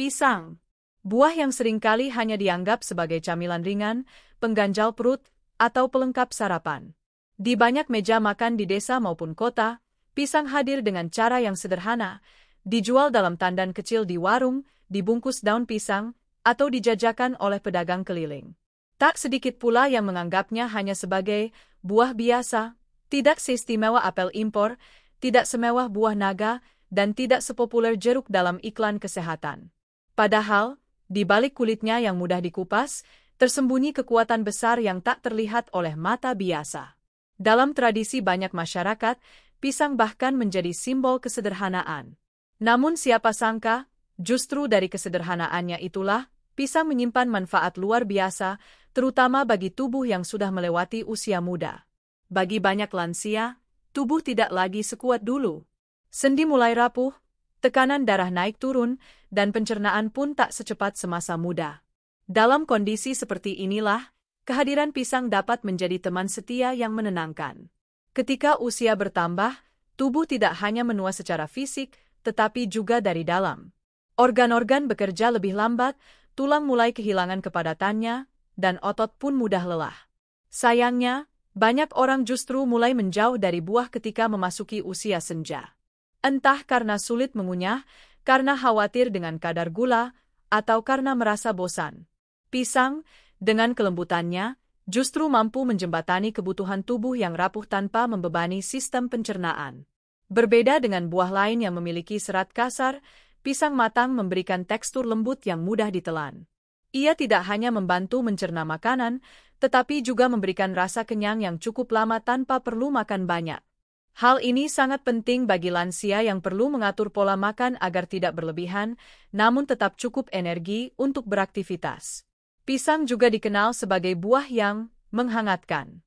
Pisang. Buah yang seringkali hanya dianggap sebagai camilan ringan, pengganjal perut, atau pelengkap sarapan. Di banyak meja makan di desa maupun kota, pisang hadir dengan cara yang sederhana, dijual dalam tandan kecil di warung, dibungkus daun pisang, atau dijajakan oleh pedagang keliling. Tak sedikit pula yang menganggapnya hanya sebagai buah biasa, tidak seistimewa apel impor, tidak semewah buah naga, dan tidak sepopuler jeruk dalam iklan kesehatan. Padahal, di balik kulitnya yang mudah dikupas, tersembunyi kekuatan besar yang tak terlihat oleh mata biasa. Dalam tradisi banyak masyarakat, pisang bahkan menjadi simbol kesederhanaan. Namun siapa sangka, justru dari kesederhanaannya itulah, pisang menyimpan manfaat luar biasa, terutama bagi tubuh yang sudah melewati usia muda. Bagi banyak lansia, tubuh tidak lagi sekuat dulu. Sendi mulai rapuh, tekanan darah naik turun, dan pencernaan pun tak secepat semasa muda. Dalam kondisi seperti inilah, kehadiran pisang dapat menjadi teman setia yang menenangkan. Ketika usia bertambah, tubuh tidak hanya menua secara fisik, tetapi juga dari dalam. Organ-organ bekerja lebih lambat, tulang mulai kehilangan kepadatannya, dan otot pun mudah lelah. Sayangnya, banyak orang justru mulai menjauh dari buah ketika memasuki usia senja. Entah karena sulit mengunyah, karena khawatir dengan kadar gula, atau karena merasa bosan. Pisang, dengan kelembutannya, justru mampu menjembatani kebutuhan tubuh yang rapuh tanpa membebani sistem pencernaan. Berbeda dengan buah lain yang memiliki serat kasar, pisang matang memberikan tekstur lembut yang mudah ditelan. Ia tidak hanya membantu mencerna makanan, tetapi juga memberikan rasa kenyang yang cukup lama tanpa perlu makan banyak. Hal ini sangat penting bagi lansia yang perlu mengatur pola makan agar tidak berlebihan, namun tetap cukup energi untuk beraktivitas. Pisang juga dikenal sebagai buah yang menghangatkan.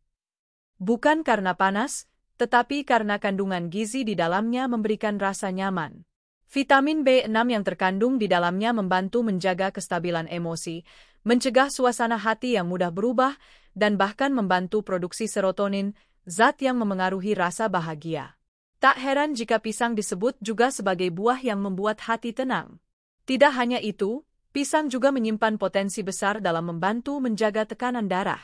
Bukan karena panas, tetapi karena kandungan gizi di dalamnya memberikan rasa nyaman. Vitamin B6 yang terkandung di dalamnya membantu menjaga kestabilan emosi, mencegah suasana hati yang mudah berubah, dan bahkan membantu produksi serotonin, zat yang memengaruhi rasa bahagia. Tak heran jika pisang disebut juga sebagai buah yang membuat hati tenang. Tidak hanya itu, pisang juga menyimpan potensi besar dalam membantu menjaga tekanan darah.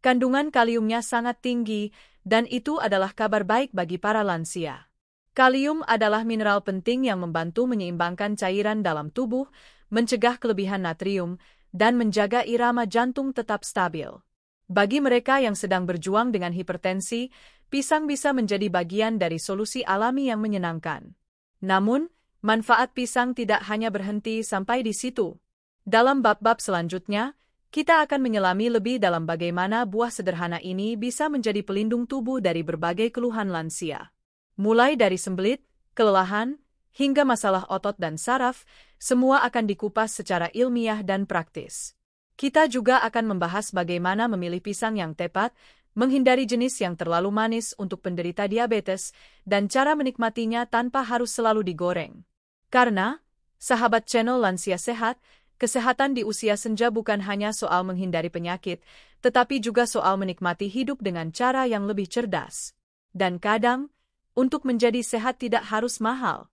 Kandungan kaliumnya sangat tinggi, dan itu adalah kabar baik bagi para lansia. Kalium adalah mineral penting yang membantu menyeimbangkan cairan dalam tubuh, mencegah kelebihan natrium, dan menjaga irama jantung tetap stabil. Bagi mereka yang sedang berjuang dengan hipertensi, pisang bisa menjadi bagian dari solusi alami yang menyenangkan. Namun, manfaat pisang tidak hanya berhenti sampai di situ. Dalam bab-bab selanjutnya, kita akan menyelami lebih dalam bagaimana buah sederhana ini bisa menjadi pelindung tubuh dari berbagai keluhan lansia. Mulai dari sembelit, kelelahan, hingga masalah otot dan saraf, semua akan dikupas secara ilmiah dan praktis. Kita juga akan membahas bagaimana memilih pisang yang tepat, menghindari jenis yang terlalu manis untuk penderita diabetes, dan cara menikmatinya tanpa harus selalu digoreng. Karena, sahabat channel Lansia Sehat, kesehatan di usia senja bukan hanya soal menghindari penyakit, tetapi juga soal menikmati hidup dengan cara yang lebih cerdas. Dan kadang, untuk menjadi sehat tidak harus mahal.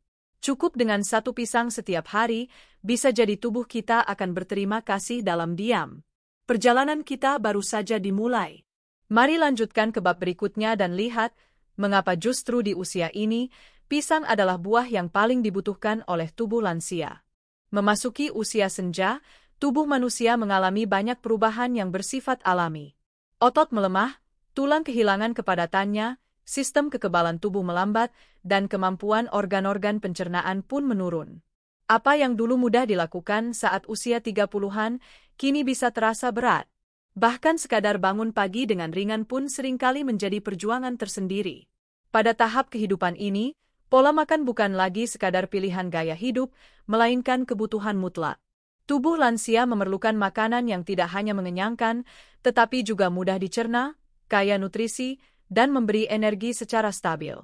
Cukup dengan satu pisang setiap hari, bisa jadi tubuh kita akan berterima kasih dalam diam. Perjalanan kita baru saja dimulai. Mari lanjutkan ke bab berikutnya dan lihat, mengapa justru di usia ini, pisang adalah buah yang paling dibutuhkan oleh tubuh lansia. Memasuki usia senja, tubuh manusia mengalami banyak perubahan yang bersifat alami. Otot melemah, tulang kehilangan kepadatannya, sistem kekebalan tubuh melambat, dan kemampuan organ-organ pencernaan pun menurun. Apa yang dulu mudah dilakukan saat usia 30-an, kini bisa terasa berat. Bahkan sekadar bangun pagi dengan ringan pun seringkali menjadi perjuangan tersendiri. Pada tahap kehidupan ini, pola makan bukan lagi sekadar pilihan gaya hidup, melainkan kebutuhan mutlak. Tubuh lansia memerlukan makanan yang tidak hanya mengenyangkan, tetapi juga mudah dicerna, kaya nutrisi, dan memberi energi secara stabil.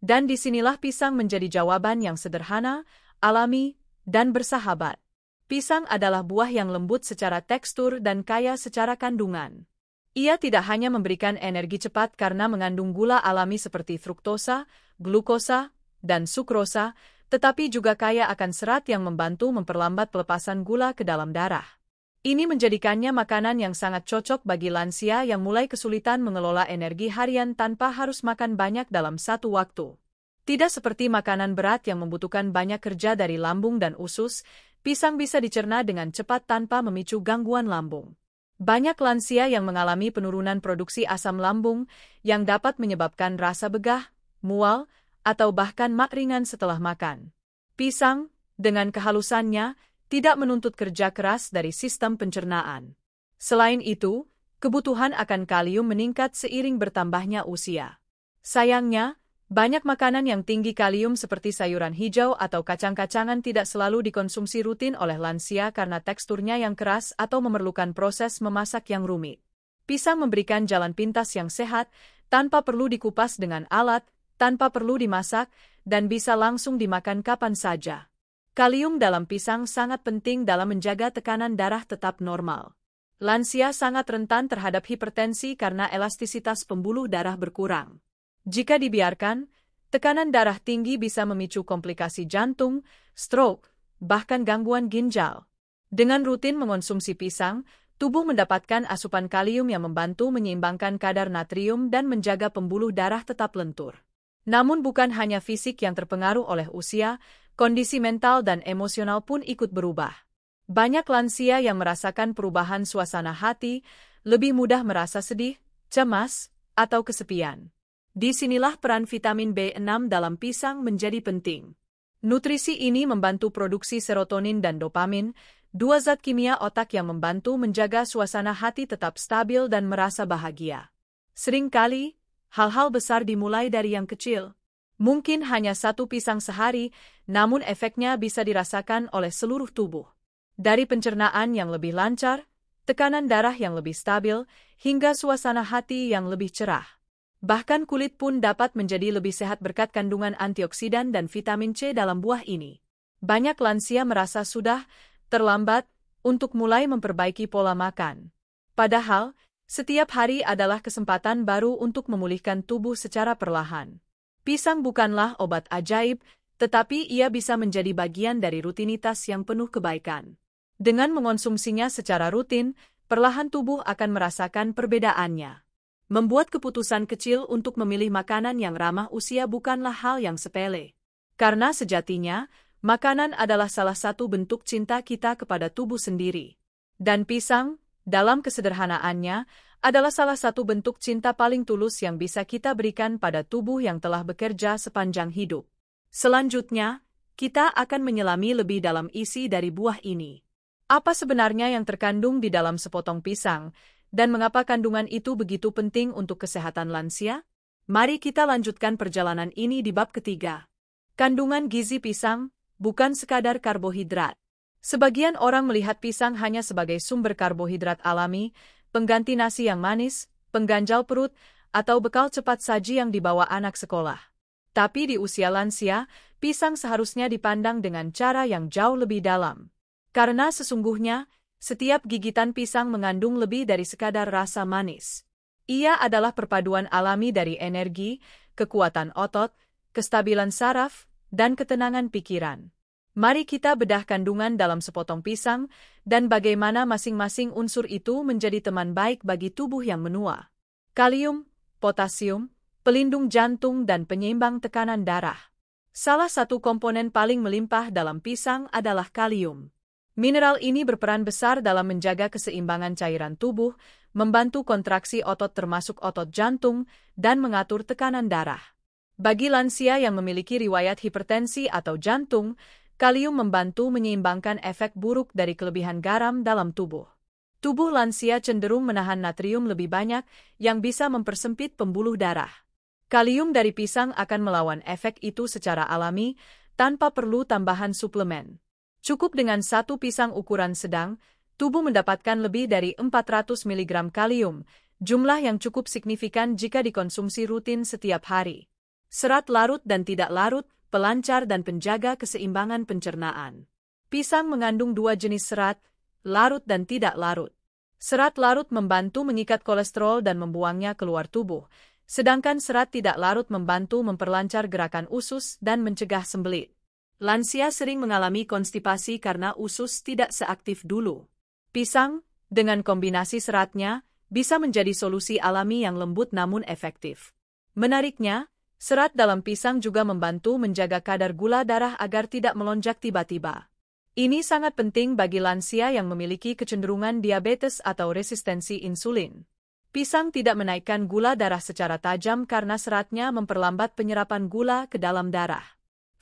Dan disinilah pisang menjadi jawaban yang sederhana, alami, dan bersahabat. Pisang adalah buah yang lembut secara tekstur dan kaya secara kandungan. Ia tidak hanya memberikan energi cepat karena mengandung gula alami seperti fruktosa, glukosa, dan sukrosa, tetapi juga kaya akan serat yang membantu memperlambat pelepasan gula ke dalam darah. Ini menjadikannya makanan yang sangat cocok bagi lansia yang mulai kesulitan mengelola energi harian tanpa harus makan banyak dalam satu waktu. Tidak seperti makanan berat yang membutuhkan banyak kerja dari lambung dan usus, pisang bisa dicerna dengan cepat tanpa memicu gangguan lambung. Banyak lansia yang mengalami penurunan produksi asam lambung yang dapat menyebabkan rasa begah, mual, atau bahkan mak ringan setelah makan. Pisang, dengan kehalusannya, tidak menuntut kerja keras dari sistem pencernaan. Selain itu, kebutuhan akan kalium meningkat seiring bertambahnya usia. Sayangnya, banyak makanan yang tinggi kalium seperti sayuran hijau atau kacang-kacangan tidak selalu dikonsumsi rutin oleh lansia karena teksturnya yang keras atau memerlukan proses memasak yang rumit. Pisang memberikan jalan pintas yang sehat, tanpa perlu dikupas dengan alat, tanpa perlu dimasak, dan bisa langsung dimakan kapan saja. Kalium dalam pisang sangat penting dalam menjaga tekanan darah tetap normal. Lansia sangat rentan terhadap hipertensi karena elastisitas pembuluh darah berkurang. Jika dibiarkan, tekanan darah tinggi bisa memicu komplikasi jantung, stroke, bahkan gangguan ginjal. Dengan rutin mengonsumsi pisang, tubuh mendapatkan asupan kalium yang membantu menyeimbangkan kadar natrium dan menjaga pembuluh darah tetap lentur. Namun bukan hanya fisik yang terpengaruh oleh usia, kondisi mental dan emosional pun ikut berubah. Banyak lansia yang merasakan perubahan suasana hati, lebih mudah merasa sedih, cemas, atau kesepian. Disinilah peran vitamin B6 dalam pisang menjadi penting. Nutrisi ini membantu produksi serotonin dan dopamin, dua zat kimia otak yang membantu menjaga suasana hati tetap stabil dan merasa bahagia. Seringkali, hal-hal besar dimulai dari yang kecil. Mungkin hanya satu pisang sehari, namun efeknya bisa dirasakan oleh seluruh tubuh. Dari pencernaan yang lebih lancar, tekanan darah yang lebih stabil, hingga suasana hati yang lebih cerah. Bahkan kulit pun dapat menjadi lebih sehat berkat kandungan antioksidan dan vitamin C dalam buah ini. Banyak lansia merasa sudah terlambat untuk mulai memperbaiki pola makan. Padahal, setiap hari adalah kesempatan baru untuk memulihkan tubuh secara perlahan. Pisang bukanlah obat ajaib, tetapi ia bisa menjadi bagian dari rutinitas yang penuh kebaikan. Dengan mengonsumsinya secara rutin, perlahan tubuh akan merasakan perbedaannya. Membuat keputusan kecil untuk memilih makanan yang ramah usia bukanlah hal yang sepele. Karena sejatinya, makanan adalah salah satu bentuk cinta kita kepada tubuh sendiri. Dan pisang, dalam kesederhanaannya, adalah salah satu bentuk cinta paling tulus yang bisa kita berikan pada tubuh yang telah bekerja sepanjang hidup. Selanjutnya, kita akan menyelami lebih dalam isi dari buah ini. Apa sebenarnya yang terkandung di dalam sepotong pisang, dan mengapa kandungan itu begitu penting untuk kesehatan lansia? Mari kita lanjutkan perjalanan ini di bab ketiga. Kandungan gizi pisang, bukan sekadar karbohidrat. Sebagian orang melihat pisang hanya sebagai sumber karbohidrat alami, pengganti nasi yang manis, pengganjal perut, atau bekal cepat saji yang dibawa anak sekolah. Tapi di usia lansia, pisang seharusnya dipandang dengan cara yang jauh lebih dalam. Karena sesungguhnya, setiap gigitan pisang mengandung lebih dari sekadar rasa manis. Ia adalah perpaduan alami dari energi, kekuatan otot, kestabilan saraf, dan ketenangan pikiran. Mari kita bedah kandungan dalam sepotong pisang, dan bagaimana masing-masing unsur itu menjadi teman baik bagi tubuh yang menua. Kalium, potasium, pelindung jantung dan penyeimbang tekanan darah. Salah satu komponen paling melimpah dalam pisang adalah kalium. Mineral ini berperan besar dalam menjaga keseimbangan cairan tubuh, membantu kontraksi otot termasuk otot jantung, dan mengatur tekanan darah. Bagi lansia yang memiliki riwayat hipertensi atau jantung, kalium membantu menyeimbangkan efek buruk dari kelebihan garam dalam tubuh. Tubuh lansia cenderung menahan natrium lebih banyak yang bisa mempersempit pembuluh darah. Kalium dari pisang akan melawan efek itu secara alami, tanpa perlu tambahan suplemen. Cukup dengan satu pisang ukuran sedang, tubuh mendapatkan lebih dari 400 mg kalium, jumlah yang cukup signifikan jika dikonsumsi rutin setiap hari. Serat larut dan tidak larut, pelancar dan penjaga keseimbangan pencernaan. Pisang mengandung dua jenis serat, larut dan tidak larut. Serat larut membantu mengikat kolesterol dan membuangnya keluar tubuh, sedangkan serat tidak larut membantu memperlancar gerakan usus dan mencegah sembelit. Lansia sering mengalami konstipasi karena usus tidak seaktif dulu. Pisang, dengan kombinasi seratnya, bisa menjadi solusi alami yang lembut namun efektif. Menariknya, serat dalam pisang juga membantu menjaga kadar gula darah agar tidak melonjak tiba-tiba. Ini sangat penting bagi lansia yang memiliki kecenderungan diabetes atau resistensi insulin. Pisang tidak menaikkan gula darah secara tajam karena seratnya memperlambat penyerapan gula ke dalam darah.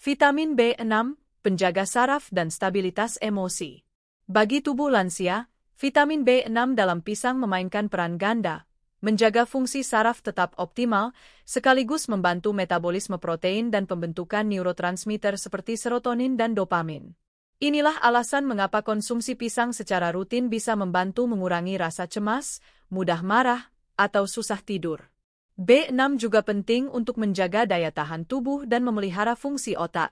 Vitamin B6, penjaga saraf dan stabilitas emosi. Bagi tubuh lansia, vitamin B6 dalam pisang memainkan peran ganda, menjaga fungsi saraf tetap optimal, sekaligus membantu metabolisme protein dan pembentukan neurotransmitter seperti serotonin dan dopamin. Inilah alasan mengapa konsumsi pisang secara rutin bisa membantu mengurangi rasa cemas, mudah marah, atau susah tidur. B6 juga penting untuk menjaga daya tahan tubuh dan memelihara fungsi otak.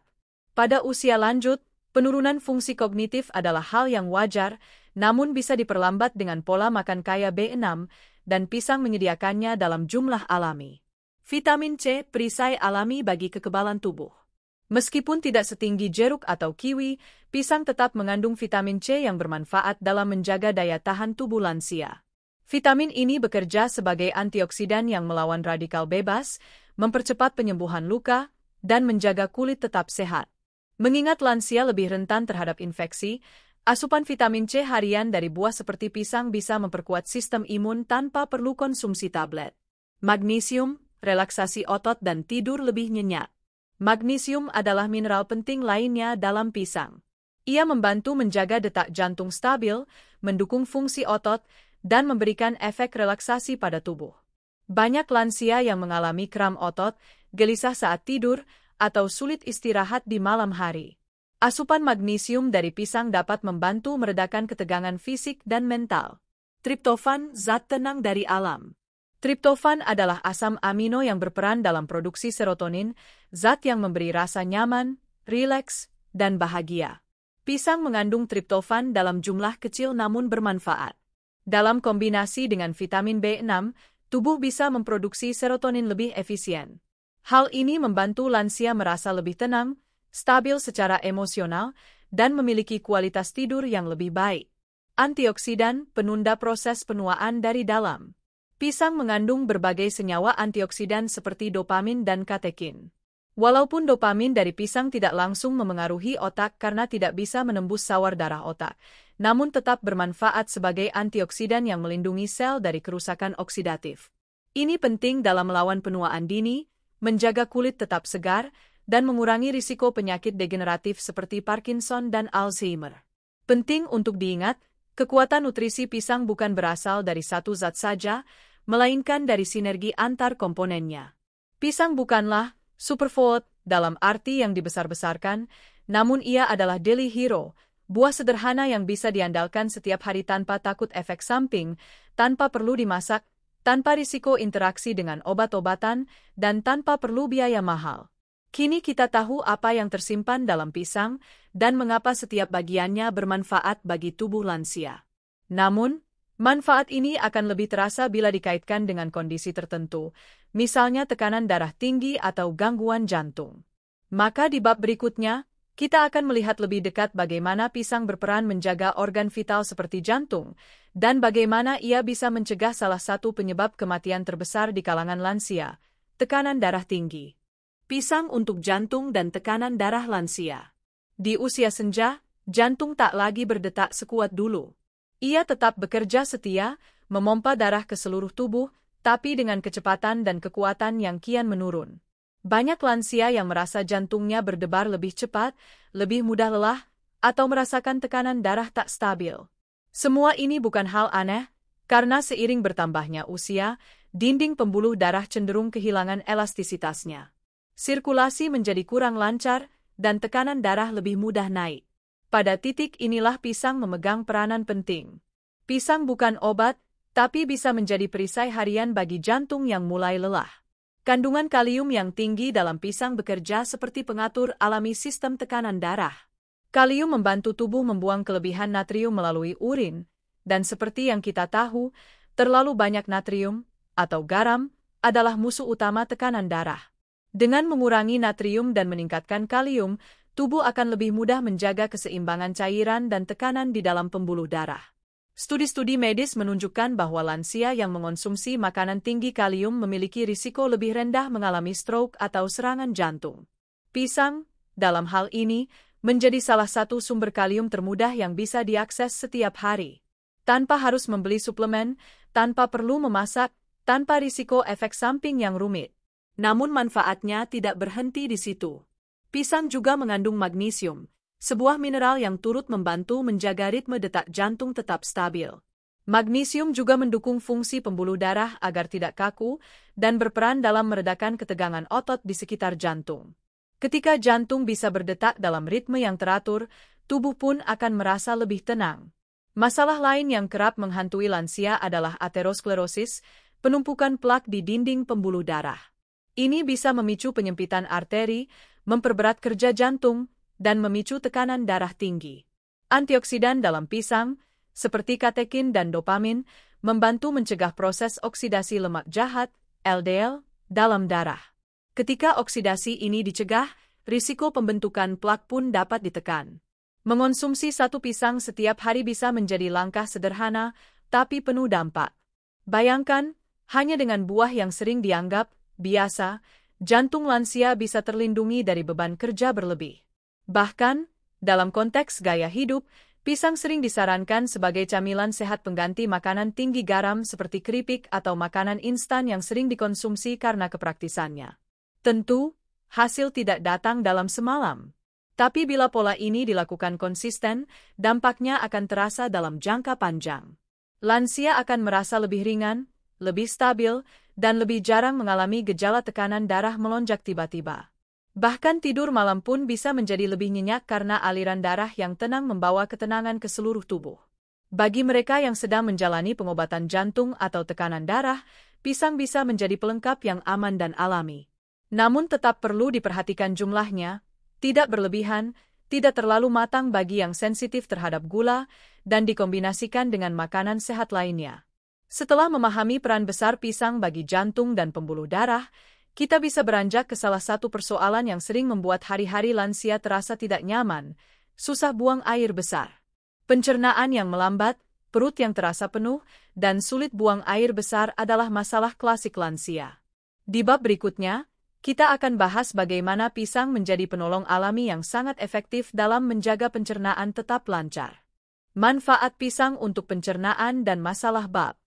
Pada usia lanjut, penurunan fungsi kognitif adalah hal yang wajar, namun bisa diperlambat dengan pola makan kaya B6, dan pisang menyediakannya dalam jumlah alami. Vitamin C, perisai alami bagi kekebalan tubuh. Meskipun tidak setinggi jeruk atau kiwi, pisang tetap mengandung vitamin C yang bermanfaat dalam menjaga daya tahan tubuh lansia. Vitamin ini bekerja sebagai antioksidan yang melawan radikal bebas, mempercepat penyembuhan luka, dan menjaga kulit tetap sehat. Mengingat lansia lebih rentan terhadap infeksi, asupan vitamin C harian dari buah seperti pisang bisa memperkuat sistem imun tanpa perlu konsumsi tablet. Magnesium, relaksasi otot dan tidur lebih nyenyak. Magnesium adalah mineral penting lainnya dalam pisang. Ia membantu menjaga detak jantung stabil, mendukung fungsi otot, dan memberikan efek relaksasi pada tubuh. Banyak lansia yang mengalami kram otot, gelisah saat tidur, atau sulit istirahat di malam hari. Asupan magnesium dari pisang dapat membantu meredakan ketegangan fisik dan mental. Triptofan, zat tenang dari alam. Triptofan adalah asam amino yang berperan dalam produksi serotonin, zat yang memberi rasa nyaman, rileks, dan bahagia. Pisang mengandung triptofan dalam jumlah kecil namun bermanfaat. Dalam kombinasi dengan vitamin B6, tubuh bisa memproduksi serotonin lebih efisien. Hal ini membantu lansia merasa lebih tenang, stabil secara emosional, dan memiliki kualitas tidur yang lebih baik. Antioksidan, penunda proses penuaan dari dalam. Pisang mengandung berbagai senyawa antioksidan seperti dopamin dan katekin. Walaupun dopamin dari pisang tidak langsung memengaruhi otak karena tidak bisa menembus sawar darah otak, namun tetap bermanfaat sebagai antioksidan yang melindungi sel dari kerusakan oksidatif. Ini penting dalam melawan penuaan dini, menjaga kulit tetap segar, dan mengurangi risiko penyakit degeneratif seperti Parkinson dan Alzheimer. Penting untuk diingat, kekuatan nutrisi pisang bukan berasal dari satu zat saja, melainkan dari sinergi antar komponennya. Pisang bukanlah superfood dalam arti yang dibesar-besarkan, namun ia adalah daily hero, buah sederhana yang bisa diandalkan setiap hari tanpa takut efek samping, tanpa perlu dimasak, tanpa risiko interaksi dengan obat-obatan, dan tanpa perlu biaya mahal. Kini kita tahu apa yang tersimpan dalam pisang dan mengapa setiap bagiannya bermanfaat bagi tubuh lansia. Namun, manfaat ini akan lebih terasa bila dikaitkan dengan kondisi tertentu, misalnya tekanan darah tinggi atau gangguan jantung. Maka di bab berikutnya, kita akan melihat lebih dekat bagaimana pisang berperan menjaga organ vital seperti jantung, dan bagaimana ia bisa mencegah salah satu penyebab kematian terbesar di kalangan lansia, tekanan darah tinggi. Pisang untuk jantung dan tekanan darah lansia. Di usia senja, jantung tak lagi berdetak sekuat dulu. Ia tetap bekerja setia, memompa darah ke seluruh tubuh, tapi dengan kecepatan dan kekuatan yang kian menurun. Banyak lansia yang merasa jantungnya berdebar lebih cepat, lebih mudah lelah, atau merasakan tekanan darah tak stabil. Semua ini bukan hal aneh, karena seiring bertambahnya usia, dinding pembuluh darah cenderung kehilangan elastisitasnya. Sirkulasi menjadi kurang lancar, dan tekanan darah lebih mudah naik. Pada titik inilah pisang memegang peranan penting. Pisang bukan obat, tapi bisa menjadi perisai harian bagi jantung yang mulai lelah. Kandungan kalium yang tinggi dalam pisang bekerja seperti pengatur alami sistem tekanan darah. Kalium membantu tubuh membuang kelebihan natrium melalui urin, dan seperti yang kita tahu, terlalu banyak natrium, atau garam, adalah musuh utama tekanan darah. Dengan mengurangi natrium dan meningkatkan kalium, tubuh akan lebih mudah menjaga keseimbangan cairan dan tekanan di dalam pembuluh darah. Studi-studi medis menunjukkan bahwa lansia yang mengonsumsi makanan tinggi kalium memiliki risiko lebih rendah mengalami stroke atau serangan jantung. Pisang, dalam hal ini, menjadi salah satu sumber kalium termudah yang bisa diakses setiap hari. Tanpa harus membeli suplemen, tanpa perlu memasak, tanpa risiko efek samping yang rumit. Namun manfaatnya tidak berhenti di situ. Pisang juga mengandung magnesium, sebuah mineral yang turut membantu menjaga ritme detak jantung tetap stabil. Magnesium juga mendukung fungsi pembuluh darah agar tidak kaku dan berperan dalam meredakan ketegangan otot di sekitar jantung. Ketika jantung bisa berdetak dalam ritme yang teratur, tubuh pun akan merasa lebih tenang. Masalah lain yang kerap menghantui lansia adalah aterosklerosis, penumpukan plak di dinding pembuluh darah. Ini bisa memicu penyempitan arteri, memperberat kerja jantung, dan memicu tekanan darah tinggi. Antioksidan dalam pisang, seperti katekin dan dopamin, membantu mencegah proses oksidasi lemak jahat, LDL, dalam darah. Ketika oksidasi ini dicegah, risiko pembentukan plak pun dapat ditekan. Mengonsumsi satu pisang setiap hari bisa menjadi langkah sederhana, tapi penuh dampak. Bayangkan, hanya dengan buah yang sering dianggap biasa, jantung lansia bisa terlindungi dari beban kerja berlebih. Bahkan, dalam konteks gaya hidup, pisang sering disarankan sebagai camilan sehat pengganti makanan tinggi garam seperti keripik atau makanan instan yang sering dikonsumsi karena kepraktisannya. Tentu, hasil tidak datang dalam semalam. Tapi bila pola ini dilakukan konsisten, dampaknya akan terasa dalam jangka panjang. Lansia akan merasa lebih ringan, lebih stabil, dan lebih jarang mengalami gejala tekanan darah melonjak tiba-tiba. Bahkan tidur malam pun bisa menjadi lebih nyenyak karena aliran darah yang tenang membawa ketenangan ke seluruh tubuh. Bagi mereka yang sedang menjalani pengobatan jantung atau tekanan darah, pisang bisa menjadi pelengkap yang aman dan alami. Namun tetap perlu diperhatikan jumlahnya, tidak berlebihan, tidak terlalu matang bagi yang sensitif terhadap gula, dan dikombinasikan dengan makanan sehat lainnya. Setelah memahami peran besar pisang bagi jantung dan pembuluh darah, kita bisa beranjak ke salah satu persoalan yang sering membuat hari-hari lansia terasa tidak nyaman, susah buang air besar. Pencernaan yang melambat, perut yang terasa penuh, dan sulit buang air besar adalah masalah klasik lansia. Di bab berikutnya, kita akan bahas bagaimana pisang menjadi penolong alami yang sangat efektif dalam menjaga pencernaan tetap lancar. Manfaat pisang untuk pencernaan dan masalah bab.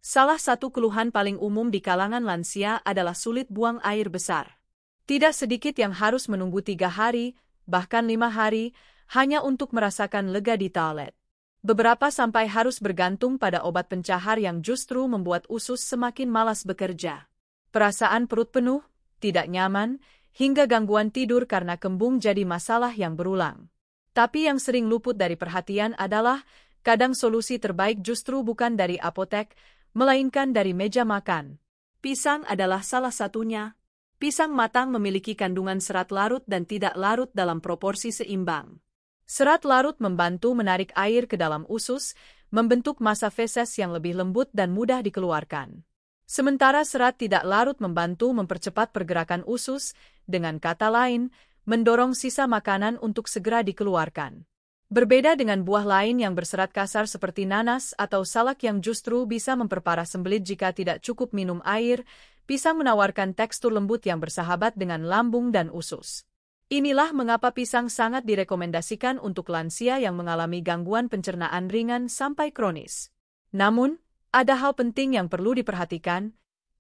Salah satu keluhan paling umum di kalangan lansia adalah sulit buang air besar. Tidak sedikit yang harus menunggu 3 hari, bahkan 5 hari, hanya untuk merasakan lega di toilet. Beberapa sampai harus bergantung pada obat pencahar yang justru membuat usus semakin malas bekerja. Perasaan perut penuh, tidak nyaman, hingga gangguan tidur karena kembung jadi masalah yang berulang. Tapi yang sering luput dari perhatian adalah, kadang solusi terbaik justru bukan dari apotek, melainkan dari meja makan. Pisang adalah salah satunya. Pisang matang memiliki kandungan serat larut dan tidak larut dalam proporsi seimbang. Serat larut membantu menarik air ke dalam usus, membentuk massa feses yang lebih lembut dan mudah dikeluarkan. Sementara serat tidak larut membantu mempercepat pergerakan usus, dengan kata lain, mendorong sisa makanan untuk segera dikeluarkan. Berbeda dengan buah lain yang berserat kasar seperti nanas atau salak yang justru bisa memperparah sembelit jika tidak cukup minum air, pisang menawarkan tekstur lembut yang bersahabat dengan lambung dan usus. Inilah mengapa pisang sangat direkomendasikan untuk lansia yang mengalami gangguan pencernaan ringan sampai kronis. Namun, ada hal penting yang perlu diperhatikan,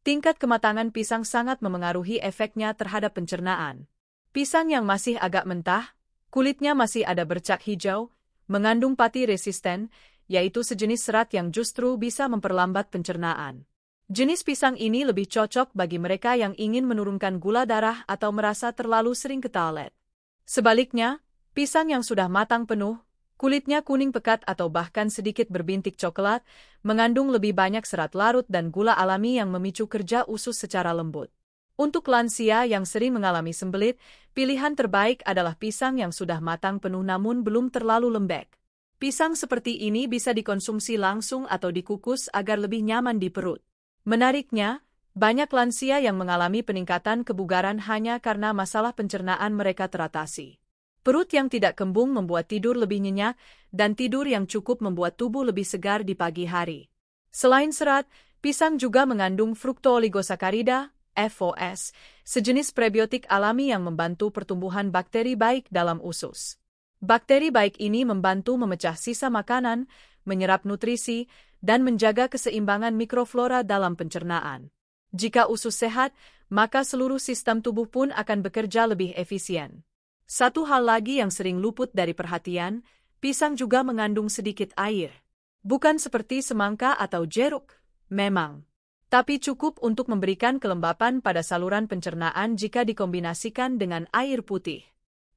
tingkat kematangan pisang sangat memengaruhi efeknya terhadap pencernaan. Pisang yang masih agak mentah, kulitnya masih ada bercak hijau, mengandung pati resisten, yaitu sejenis serat yang justru bisa memperlambat pencernaan. Jenis pisang ini lebih cocok bagi mereka yang ingin menurunkan gula darah atau merasa terlalu sering ke toilet. Sebaliknya, pisang yang sudah matang penuh, kulitnya kuning pekat atau bahkan sedikit berbintik coklat, mengandung lebih banyak serat larut dan gula alami yang memicu kerja usus secara lembut. Untuk lansia yang sering mengalami sembelit, pilihan terbaik adalah pisang yang sudah matang penuh namun belum terlalu lembek. Pisang seperti ini bisa dikonsumsi langsung atau dikukus agar lebih nyaman di perut. Menariknya, banyak lansia yang mengalami peningkatan kebugaran hanya karena masalah pencernaan mereka teratasi. Perut yang tidak kembung membuat tidur lebih nyenyak, dan tidur yang cukup membuat tubuh lebih segar di pagi hari. Selain serat, pisang juga mengandung fruktooligosacharida, FOS, sejenis prebiotik alami yang membantu pertumbuhan bakteri baik dalam usus. Bakteri baik ini membantu memecah sisa makanan, menyerap nutrisi, dan menjaga keseimbangan mikroflora dalam pencernaan. Jika usus sehat, maka seluruh sistem tubuh pun akan bekerja lebih efisien. Satu hal lagi yang sering luput dari perhatian, pisang juga mengandung sedikit air. Bukan seperti semangka atau jeruk, memang. Tapi cukup untuk memberikan kelembapan pada saluran pencernaan jika dikombinasikan dengan air putih.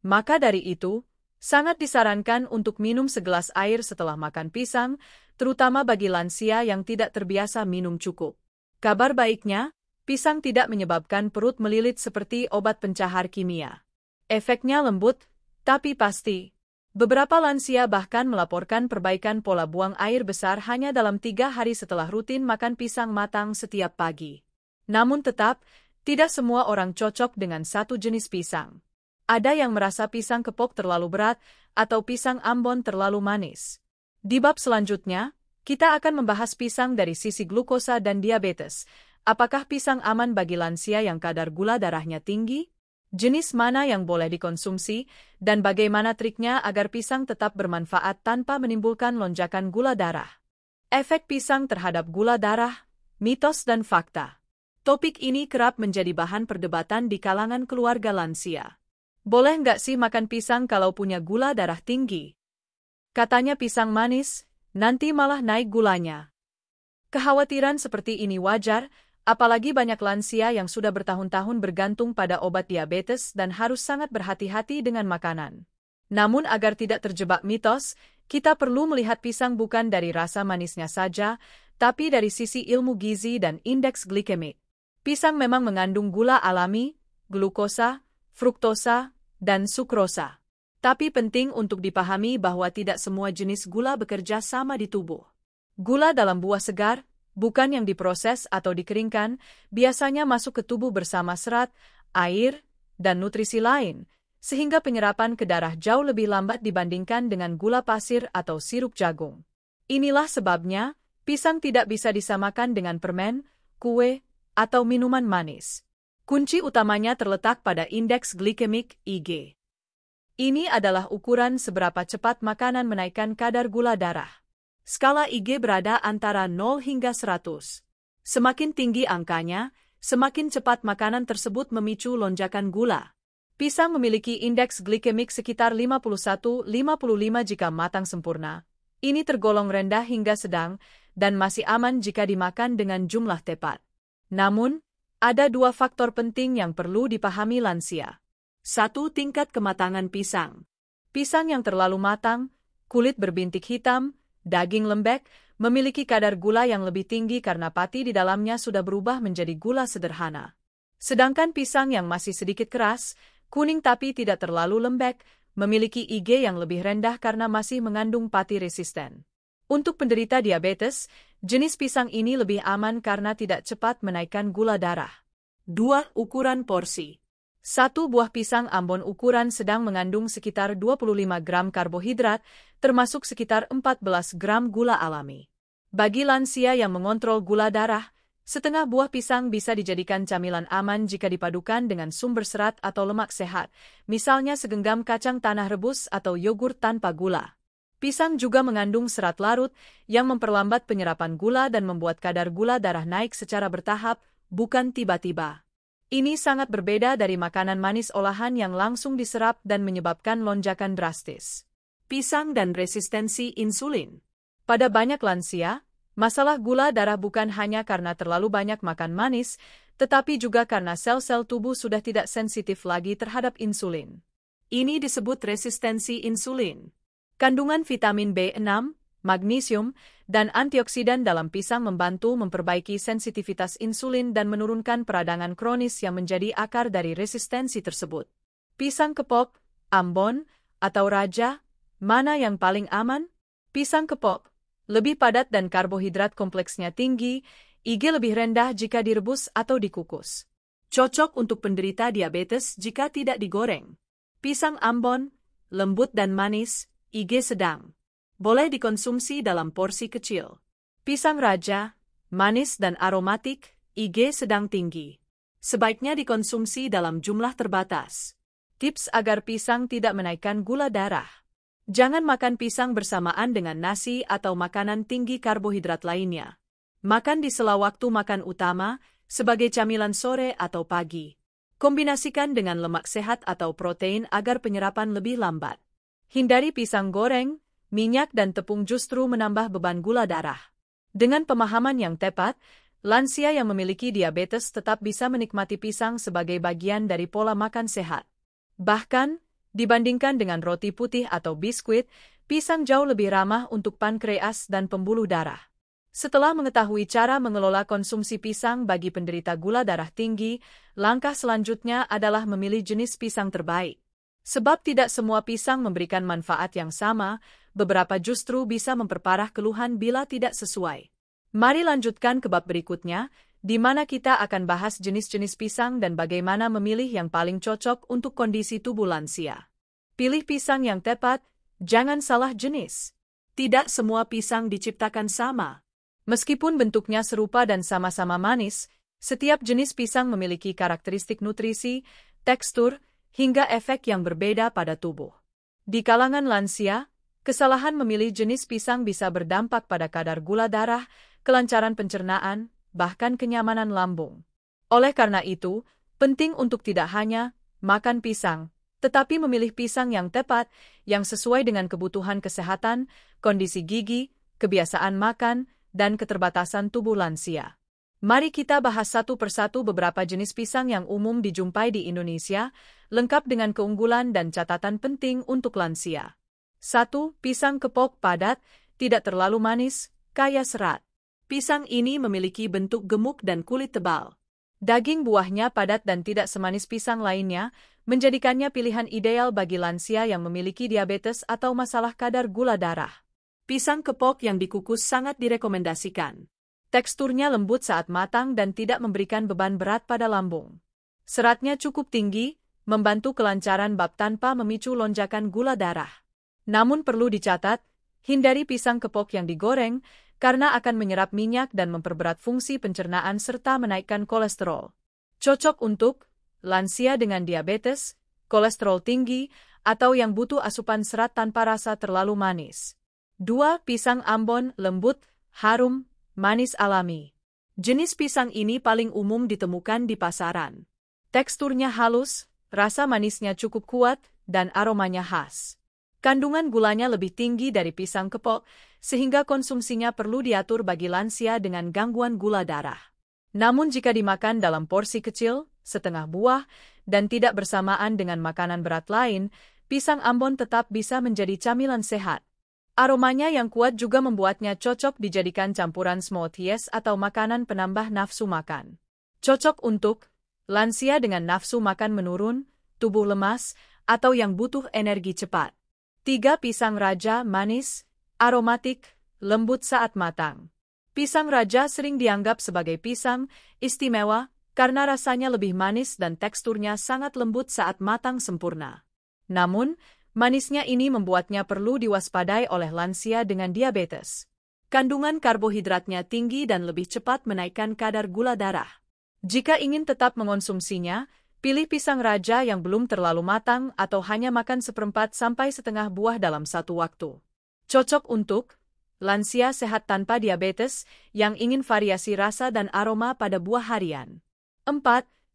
Maka dari itu, sangat disarankan untuk minum segelas air setelah makan pisang, terutama bagi lansia yang tidak terbiasa minum cukup. Kabar baiknya, pisang tidak menyebabkan perut melilit seperti obat pencahar kimia. Efeknya lembut, tapi pasti. Beberapa lansia bahkan melaporkan perbaikan pola buang air besar hanya dalam 3 hari setelah rutin makan pisang matang setiap pagi. Namun tetap, tidak semua orang cocok dengan satu jenis pisang. Ada yang merasa pisang kepok terlalu berat atau pisang Ambon terlalu manis. Di bab selanjutnya, kita akan membahas pisang dari sisi glukosa dan diabetes. Apakah pisang aman bagi lansia yang kadar gula darahnya tinggi? Jenis mana yang boleh dikonsumsi, dan bagaimana triknya agar pisang tetap bermanfaat tanpa menimbulkan lonjakan gula darah. Efek pisang terhadap gula darah, mitos dan fakta. Topik ini kerap menjadi bahan perdebatan di kalangan keluarga lansia. Boleh nggak sih makan pisang kalau punya gula darah tinggi? Katanya pisang manis, nanti malah naik gulanya. Kekhawatiran seperti ini wajar, apalagi banyak lansia yang sudah bertahun-tahun bergantung pada obat diabetes dan harus sangat berhati-hati dengan makanan. Namun agar tidak terjebak mitos, kita perlu melihat pisang bukan dari rasa manisnya saja, tapi dari sisi ilmu gizi dan indeks glikemik. Pisang memang mengandung gula alami, glukosa, fruktosa, dan sukrosa. Tapi penting untuk dipahami bahwa tidak semua jenis gula bekerja sama di tubuh. Gula dalam buah segar, bukan yang diproses atau dikeringkan, biasanya masuk ke tubuh bersama serat, air, dan nutrisi lain, sehingga penyerapan ke darah jauh lebih lambat dibandingkan dengan gula pasir atau sirup jagung. Inilah sebabnya, pisang tidak bisa disamakan dengan permen, kue, atau minuman manis. Kunci utamanya terletak pada indeks glikemik, IG. Ini adalah ukuran seberapa cepat makanan menaikkan kadar gula darah. Skala IG berada antara 0 hingga 100. Semakin tinggi angkanya, semakin cepat makanan tersebut memicu lonjakan gula. Pisang memiliki indeks glikemik sekitar 51-55 jika matang sempurna. Ini tergolong rendah hingga sedang, dan masih aman jika dimakan dengan jumlah tepat. Namun, ada 2 faktor penting yang perlu dipahami lansia. 1. Tingkat kematangan pisang. Pisang yang terlalu matang, kulit berbintik hitam, daging lembek, memiliki kadar gula yang lebih tinggi karena pati di dalamnya sudah berubah menjadi gula sederhana. Sedangkan pisang yang masih sedikit keras, kuning tapi tidak terlalu lembek, memiliki IG yang lebih rendah karena masih mengandung pati resisten. Untuk penderita diabetes, jenis pisang ini lebih aman karena tidak cepat menaikkan gula darah. 2. Ukuran porsi. 1 buah pisang Ambon ukuran sedang mengandung sekitar 25 gram karbohidrat, termasuk sekitar 14 gram gula alami. Bagi lansia yang mengontrol gula darah, setengah buah pisang bisa dijadikan camilan aman jika dipadukan dengan sumber serat atau lemak sehat, misalnya segenggam kacang tanah rebus atau yogurt tanpa gula. Pisang juga mengandung serat larut yang memperlambat penyerapan gula dan membuat kadar gula darah naik secara bertahap, bukan tiba-tiba. Ini sangat berbeda dari makanan manis olahan yang langsung diserap dan menyebabkan lonjakan drastis. Pisang dan resistensi insulin. Pada banyak lansia, masalah gula darah bukan hanya karena terlalu banyak makan manis, tetapi juga karena sel-sel tubuh sudah tidak sensitif lagi terhadap insulin. Ini disebut resistensi insulin. Kandungan vitamin B6, magnesium, dan antioksidan dalam pisang membantu memperbaiki sensitivitas insulin dan menurunkan peradangan kronis yang menjadi akar dari resistensi tersebut. Pisang kepok, Ambon, atau Raja, mana yang paling aman? Pisang kepok, lebih padat dan karbohidrat kompleksnya tinggi, IG lebih rendah jika direbus atau dikukus. Cocok untuk penderita diabetes jika tidak digoreng. Pisang Ambon, lembut dan manis, IG sedang. Boleh dikonsumsi dalam porsi kecil. Pisang raja, manis dan aromatik, IG sedang tinggi. Sebaiknya dikonsumsi dalam jumlah terbatas. Tips agar pisang tidak menaikkan gula darah. Jangan makan pisang bersamaan dengan nasi atau makanan tinggi karbohidrat lainnya. Makan di sela waktu makan utama, sebagai camilan sore atau pagi. Kombinasikan dengan lemak sehat atau protein agar penyerapan lebih lambat. Hindari pisang goreng, minyak dan tepung justru menambah beban gula darah. Dengan pemahaman yang tepat, lansia yang memiliki diabetes tetap bisa menikmati pisang sebagai bagian dari pola makan sehat. Bahkan, dibandingkan dengan roti putih atau biskuit, pisang jauh lebih ramah untuk pankreas dan pembuluh darah. Setelah mengetahui cara mengelola konsumsi pisang bagi penderita gula darah tinggi, langkah selanjutnya adalah memilih jenis pisang terbaik. Sebab tidak semua pisang memberikan manfaat yang sama, beberapa justru bisa memperparah keluhan bila tidak sesuai. Mari lanjutkan ke bab berikutnya, di mana kita akan bahas jenis-jenis pisang dan bagaimana memilih yang paling cocok untuk kondisi tubuh lansia. Pilih pisang yang tepat, jangan salah jenis. Tidak semua pisang diciptakan sama. Meskipun bentuknya serupa dan sama-sama manis, setiap jenis pisang memiliki karakteristik nutrisi, tekstur, hingga efek yang berbeda pada tubuh. Di kalangan lansia, kesalahan memilih jenis pisang bisa berdampak pada kadar gula darah, kelancaran pencernaan, bahkan kenyamanan lambung. Oleh karena itu, penting untuk tidak hanya makan pisang, tetapi memilih pisang yang tepat, yang sesuai dengan kebutuhan kesehatan, kondisi gigi, kebiasaan makan, dan keterbatasan tubuh lansia. Mari kita bahas satu persatu beberapa jenis pisang yang umum dijumpai di Indonesia, lengkap dengan keunggulan dan catatan penting untuk lansia. 1. Pisang kepok padat, tidak terlalu manis, kaya serat. Pisang ini memiliki bentuk gemuk dan kulit tebal. Daging buahnya padat dan tidak semanis pisang lainnya, menjadikannya pilihan ideal bagi lansia yang memiliki diabetes atau masalah kadar gula darah. Pisang kepok yang dikukus sangat direkomendasikan. Teksturnya lembut saat matang dan tidak memberikan beban berat pada lambung. Seratnya cukup tinggi, membantu kelancaran bab tanpa memicu lonjakan gula darah. Namun perlu dicatat, hindari pisang kepok yang digoreng, karena akan menyerap minyak dan memperberat fungsi pencernaan serta menaikkan kolesterol. Cocok untuk lansia dengan diabetes, kolesterol tinggi, atau yang butuh asupan serat tanpa rasa terlalu manis. 2. Pisang Ambon, lembut, harum, manis alami. Jenis pisang ini paling umum ditemukan di pasaran. Teksturnya halus, rasa manisnya cukup kuat, dan aromanya khas. Kandungan gulanya lebih tinggi dari pisang kepok, sehingga konsumsinya perlu diatur bagi lansia dengan gangguan gula darah. Namun jika dimakan dalam porsi kecil, setengah buah, dan tidak bersamaan dengan makanan berat lain, pisang Ambon tetap bisa menjadi camilan sehat. Aromanya yang kuat juga membuatnya cocok dijadikan campuran smoothies atau makanan penambah nafsu makan. Cocok untuk lansia dengan nafsu makan menurun, tubuh lemas, atau yang butuh energi cepat. 3. Pisang raja, manis, aromatik, lembut saat matang. Pisang raja sering dianggap sebagai pisang istimewa karena rasanya lebih manis dan teksturnya sangat lembut saat matang sempurna. Namun, manisnya ini membuatnya perlu diwaspadai oleh lansia dengan diabetes. Kandungan karbohidratnya tinggi dan lebih cepat menaikkan kadar gula darah. Jika ingin tetap mengonsumsinya, pilih pisang raja yang belum terlalu matang atau hanya makan seperempat sampai setengah buah dalam satu waktu. Cocok untuk lansia sehat tanpa diabetes yang ingin variasi rasa dan aroma pada buah harian. 4.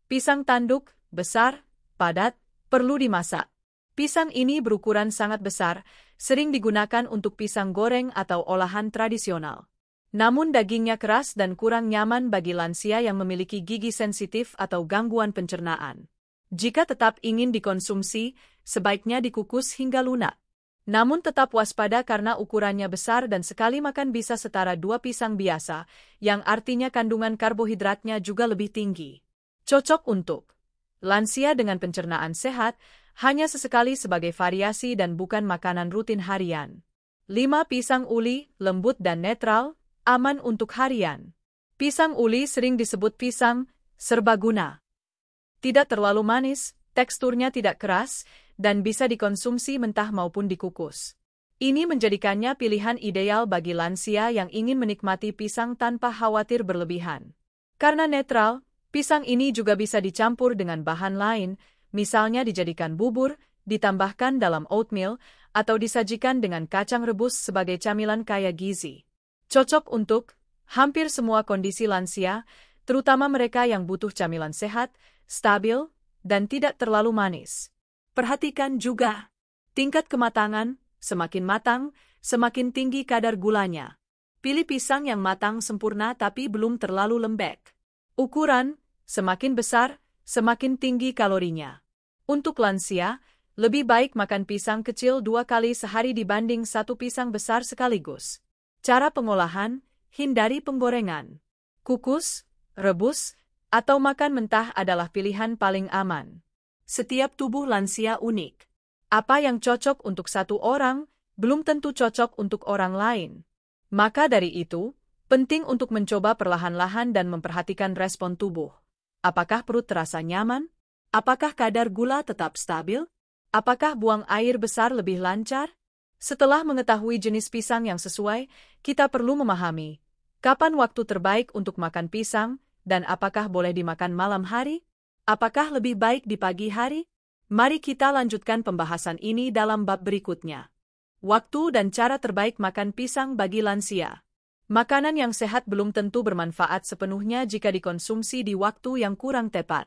Pisang tanduk, besar, padat, perlu dimasak. Pisang ini berukuran sangat besar, sering digunakan untuk pisang goreng atau olahan tradisional. Namun dagingnya keras dan kurang nyaman bagi lansia yang memiliki gigi sensitif atau gangguan pencernaan. Jika tetap ingin dikonsumsi, sebaiknya dikukus hingga lunak. Namun tetap waspada karena ukurannya besar dan sekali makan bisa setara 2 pisang biasa, yang artinya kandungan karbohidratnya juga lebih tinggi. Cocok untuk lansia dengan pencernaan sehat, hanya sesekali sebagai variasi dan bukan makanan rutin harian. 5. Pisang uli, lembut dan netral, aman untuk harian. Pisang uli sering disebut pisang serbaguna. Tidak terlalu manis, teksturnya tidak keras, dan bisa dikonsumsi mentah maupun dikukus. Ini menjadikannya pilihan ideal bagi lansia yang ingin menikmati pisang tanpa khawatir berlebihan. Karena netral, pisang ini juga bisa dicampur dengan bahan lain, misalnya dijadikan bubur, ditambahkan dalam oatmeal, atau disajikan dengan kacang rebus sebagai camilan kaya gizi. Cocok untuk hampir semua kondisi lansia, terutama mereka yang butuh camilan sehat, stabil, dan tidak terlalu manis. Perhatikan juga tingkat kematangan. Semakin matang, semakin tinggi kadar gulanya. Pilih pisang yang matang sempurna tapi belum terlalu lembek. Ukuran, semakin besar, semakin tinggi kalorinya. Untuk lansia, lebih baik makan pisang kecil 2 kali sehari dibanding 1 pisang besar sekaligus. Cara pengolahan, hindari penggorengan. Kukus, rebus, atau makan mentah adalah pilihan paling aman. Setiap tubuh lansia unik. Apa yang cocok untuk satu orang, belum tentu cocok untuk orang lain. Maka dari itu, penting untuk mencoba perlahan-lahan dan memperhatikan respon tubuh. Apakah perut terasa nyaman? Apakah kadar gula tetap stabil? Apakah buang air besar lebih lancar? Setelah mengetahui jenis pisang yang sesuai, kita perlu memahami kapan waktu terbaik untuk makan pisang dan apakah boleh dimakan malam hari? Apakah lebih baik di pagi hari? Mari kita lanjutkan pembahasan ini dalam bab berikutnya. Waktu dan cara terbaik makan pisang bagi lansia. Makanan yang sehat belum tentu bermanfaat sepenuhnya jika dikonsumsi di waktu yang kurang tepat.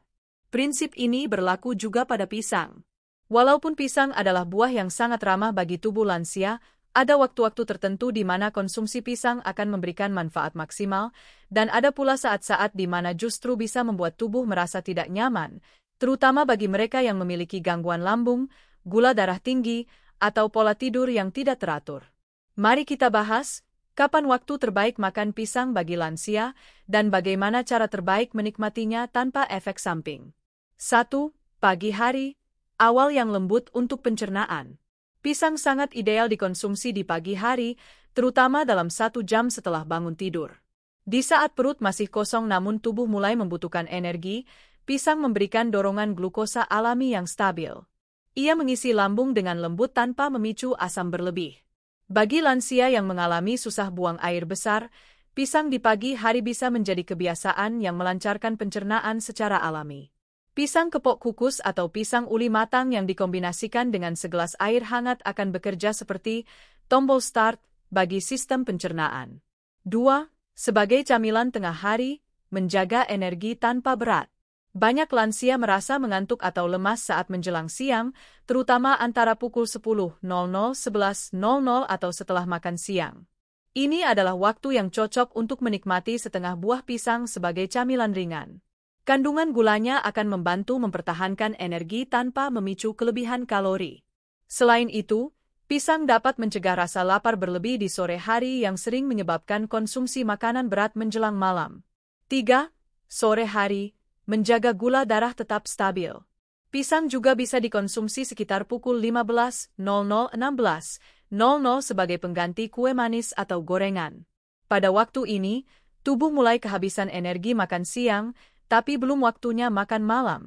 Prinsip ini berlaku juga pada pisang. Walaupun pisang adalah buah yang sangat ramah bagi tubuh lansia, ada waktu-waktu tertentu di mana konsumsi pisang akan memberikan manfaat maksimal, dan ada pula saat-saat di mana justru bisa membuat tubuh merasa tidak nyaman, terutama bagi mereka yang memiliki gangguan lambung, gula darah tinggi, atau pola tidur yang tidak teratur. Mari kita bahas, kapan waktu terbaik makan pisang bagi lansia, dan bagaimana cara terbaik menikmatinya tanpa efek samping. 1. Pagi hari, awal yang lembut untuk pencernaan. Pisang sangat ideal dikonsumsi di pagi hari, terutama dalam 1 jam setelah bangun tidur. Di saat perut masih kosong namun tubuh mulai membutuhkan energi, pisang memberikan dorongan glukosa alami yang stabil. Ia mengisi lambung dengan lembut tanpa memicu asam berlebih. Bagi lansia yang mengalami susah buang air besar, pisang di pagi hari bisa menjadi kebiasaan yang melancarkan pencernaan secara alami. Pisang kepok kukus atau pisang uli matang yang dikombinasikan dengan segelas air hangat akan bekerja seperti tombol start bagi sistem pencernaan. 2. Sebagai camilan tengah hari, menjaga energi tanpa berat. Banyak lansia merasa mengantuk atau lemas saat menjelang siang, terutama antara pukul 10.00, 11.00 atau setelah makan siang. Ini adalah waktu yang cocok untuk menikmati setengah buah pisang sebagai camilan ringan. Kandungan gulanya akan membantu mempertahankan energi tanpa memicu kelebihan kalori. Selain itu, pisang dapat mencegah rasa lapar berlebih di sore hari yang sering menyebabkan konsumsi makanan berat menjelang malam. 3. Sore hari, menjaga gula darah tetap stabil. Pisang juga bisa dikonsumsi sekitar pukul 15.00, 16.00 sebagai pengganti kue manis atau gorengan. Pada waktu ini, tubuh mulai kehabisan energi makan siang, tapi belum waktunya makan malam.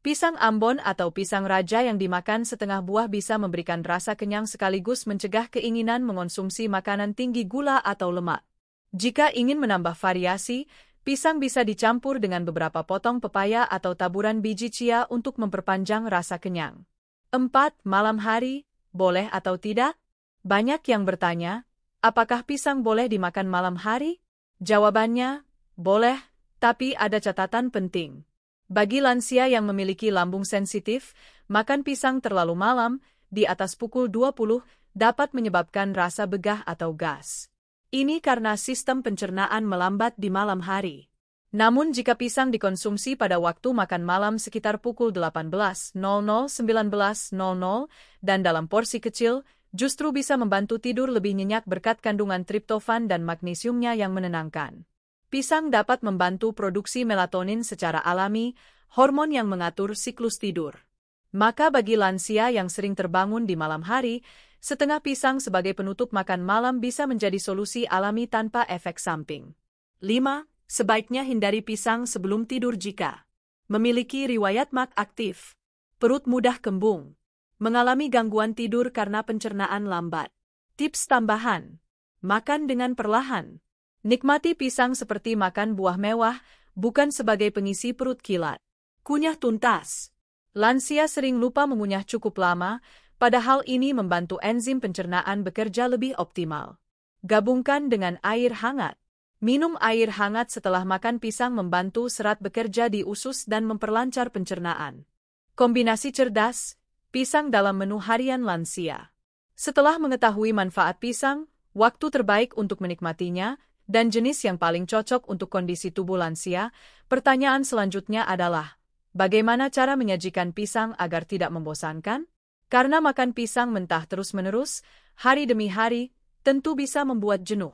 Pisang Ambon atau pisang raja yang dimakan setengah buah bisa memberikan rasa kenyang sekaligus mencegah keinginan mengonsumsi makanan tinggi gula atau lemak. Jika ingin menambah variasi, pisang bisa dicampur dengan beberapa potong pepaya atau taburan biji chia untuk memperpanjang rasa kenyang. 4. Malam hari, boleh atau tidak? Banyak yang bertanya, apakah pisang boleh dimakan malam hari? Jawabannya, boleh, tapi ada catatan penting. Bagi lansia yang memiliki lambung sensitif, makan pisang terlalu malam, di atas pukul 20, dapat menyebabkan rasa begah atau gas. Ini karena sistem pencernaan melambat di malam hari. Namun jika pisang dikonsumsi pada waktu makan malam sekitar pukul 18.00, 19.00, dan dalam porsi kecil, justru bisa membantu tidur lebih nyenyak berkat kandungan triptofan dan magnesiumnya yang menenangkan. Pisang dapat membantu produksi melatonin secara alami, hormon yang mengatur siklus tidur. Maka bagi lansia yang sering terbangun di malam hari, setengah pisang sebagai penutup makan malam bisa menjadi solusi alami tanpa efek samping. 5. Sebaiknya hindari pisang sebelum tidur jika memiliki riwayat MAG aktif, perut mudah kembung. mengalami gangguan tidur karena pencernaan lambat. Tips tambahan: makan dengan perlahan. Nikmati pisang seperti makan buah mewah, bukan sebagai pengisi perut kilat. Kunyah tuntas. Lansia sering lupa mengunyah cukup lama, padahal ini membantu enzim pencernaan bekerja lebih optimal. Gabungkan dengan air hangat. Minum air hangat setelah makan pisang membantu serat bekerja di usus dan memperlancar pencernaan. Kombinasi cerdas, pisang dalam menu harian lansia. Setelah mengetahui manfaat pisang, waktu terbaik untuk menikmatinya, dan jenis yang paling cocok untuk kondisi tubuh lansia, pertanyaan selanjutnya adalah, bagaimana cara menyajikan pisang agar tidak membosankan? Karena makan pisang mentah terus-menerus, hari demi hari, tentu bisa membuat jenuh.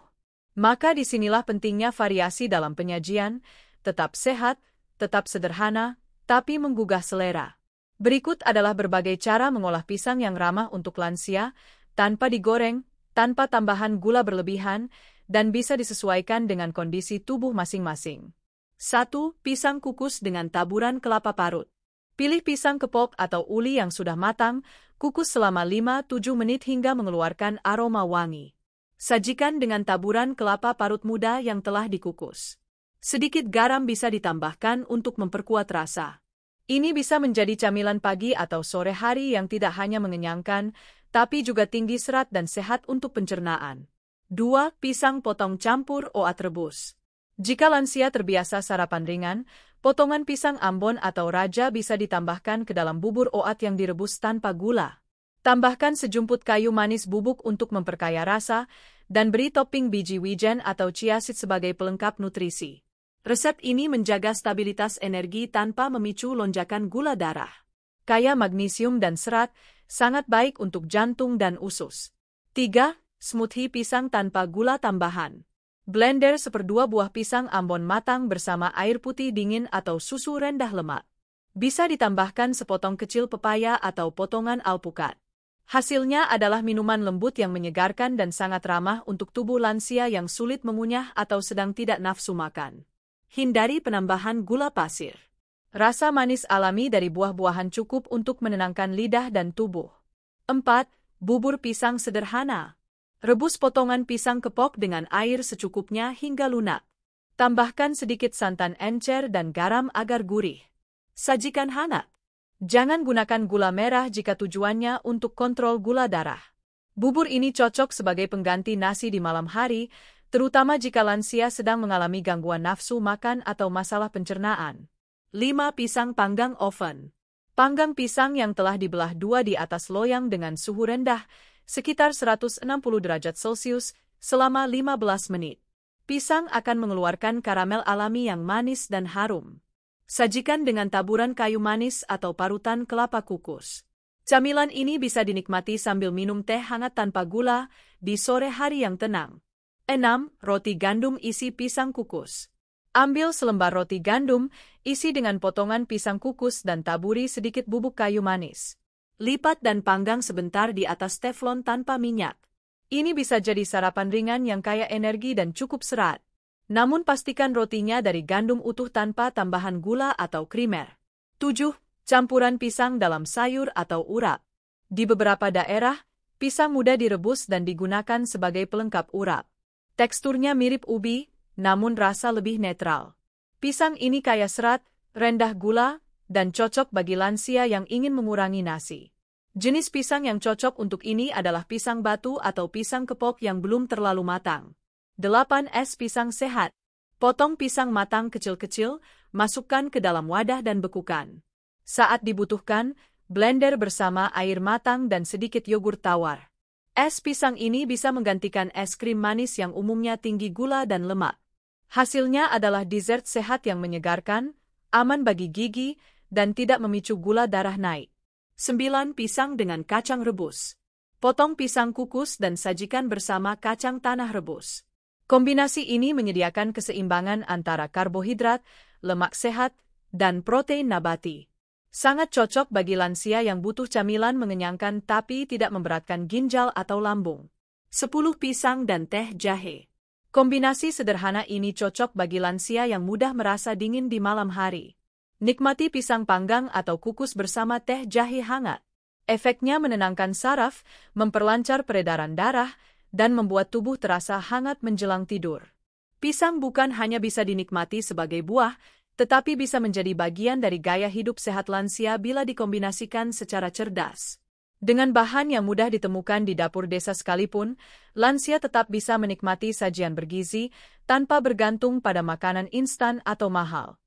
Maka disinilah pentingnya variasi dalam penyajian, tetap sehat, tetap sederhana, tapi menggugah selera. Berikut adalah berbagai cara mengolah pisang yang ramah untuk lansia, tanpa digoreng, tanpa tambahan gula berlebihan, dan bisa disesuaikan dengan kondisi tubuh masing-masing. 1. Pisang kukus dengan taburan kelapa parut. Pilih pisang kepok atau uli yang sudah matang, kukus selama 5-7 menit hingga mengeluarkan aroma wangi. Sajikan dengan taburan kelapa parut muda yang telah dikukus. Sedikit garam bisa ditambahkan untuk memperkuat rasa. Ini bisa menjadi camilan pagi atau sore hari yang tidak hanya mengenyangkan, tapi juga tinggi serat dan sehat untuk pencernaan. 2. Pisang potong campur oat rebus. Jika lansia terbiasa sarapan ringan, potongan pisang Ambon atau Raja bisa ditambahkan ke dalam bubur oat yang direbus tanpa gula. Tambahkan sejumput kayu manis bubuk untuk memperkaya rasa, dan beri topping biji wijen atau chia seed sebagai pelengkap nutrisi. Resep ini menjaga stabilitas energi tanpa memicu lonjakan gula darah. Kaya magnesium dan serat, sangat baik untuk jantung dan usus. 3. Smoothie pisang tanpa gula tambahan. Blender 1/2 buah pisang Ambon matang bersama air putih dingin atau susu rendah lemak. Bisa ditambahkan sepotong kecil pepaya atau potongan alpukat. Hasilnya adalah minuman lembut yang menyegarkan dan sangat ramah untuk tubuh lansia yang sulit mengunyah atau sedang tidak nafsu makan. Hindari penambahan gula pasir. Rasa manis alami dari buah-buahan cukup untuk menenangkan lidah dan tubuh. 4. Bubur pisang sederhana. Rebus potongan pisang kepok dengan air secukupnya hingga lunak. Tambahkan sedikit santan encer dan garam agar gurih. Sajikan hangat. Jangan gunakan gula merah jika tujuannya untuk kontrol gula darah. Bubur ini cocok sebagai pengganti nasi di malam hari, terutama jika lansia sedang mengalami gangguan nafsu makan atau masalah pencernaan. 5. Pisang panggang oven. Panggang pisang yang telah dibelah dua di atas loyang dengan suhu rendah, sekitar 160 derajat Celcius, selama 15 menit. Pisang akan mengeluarkan karamel alami yang manis dan harum. Sajikan dengan taburan kayu manis atau parutan kelapa kukus. Camilan ini bisa dinikmati sambil minum teh hangat tanpa gula di sore hari yang tenang. 6. Roti gandum isi pisang kukus. Ambil selembar roti gandum, isi dengan potongan pisang kukus dan taburi sedikit bubuk kayu manis. Lipat dan panggang sebentar di atas teflon tanpa minyak. Ini bisa jadi sarapan ringan yang kaya energi dan cukup serat. Namun pastikan rotinya dari gandum utuh tanpa tambahan gula atau krimer. 7. Campuran pisang dalam sayur atau urap. Di beberapa daerah, pisang muda direbus dan digunakan sebagai pelengkap urap. Teksturnya mirip ubi, namun rasa lebih netral. Pisang ini kaya serat, rendah gula, dan cocok bagi lansia yang ingin mengurangi nasi. Jenis pisang yang cocok untuk ini adalah pisang batu atau pisang kepok yang belum terlalu matang. 8. Es pisang sehat. Potong pisang matang kecil-kecil, masukkan ke dalam wadah dan bekukan. Saat dibutuhkan, blender bersama air matang dan sedikit yogurt tawar. Es pisang ini bisa menggantikan es krim manis yang umumnya tinggi gula dan lemak. Hasilnya adalah dessert sehat yang menyegarkan, aman bagi gigi, dan tidak memicu gula darah naik. 9. Pisang dengan kacang rebus. Potong pisang kukus dan sajikan bersama kacang tanah rebus. Kombinasi ini menyediakan keseimbangan antara karbohidrat, lemak sehat, dan protein nabati. Sangat cocok bagi lansia yang butuh camilan mengenyangkan tapi tidak memberatkan ginjal atau lambung. 10. Pisang dan teh jahe. Kombinasi sederhana ini cocok bagi lansia yang mudah merasa dingin di malam hari. Nikmati pisang panggang atau kukus bersama teh jahe hangat. Efeknya menenangkan saraf, memperlancar peredaran darah, dan membuat tubuh terasa hangat menjelang tidur. Pisang bukan hanya bisa dinikmati sebagai buah, tetapi bisa menjadi bagian dari gaya hidup sehat lansia bila dikombinasikan secara cerdas. Dengan bahan yang mudah ditemukan di dapur desa sekalipun, lansia tetap bisa menikmati sajian bergizi tanpa bergantung pada makanan instan atau mahal.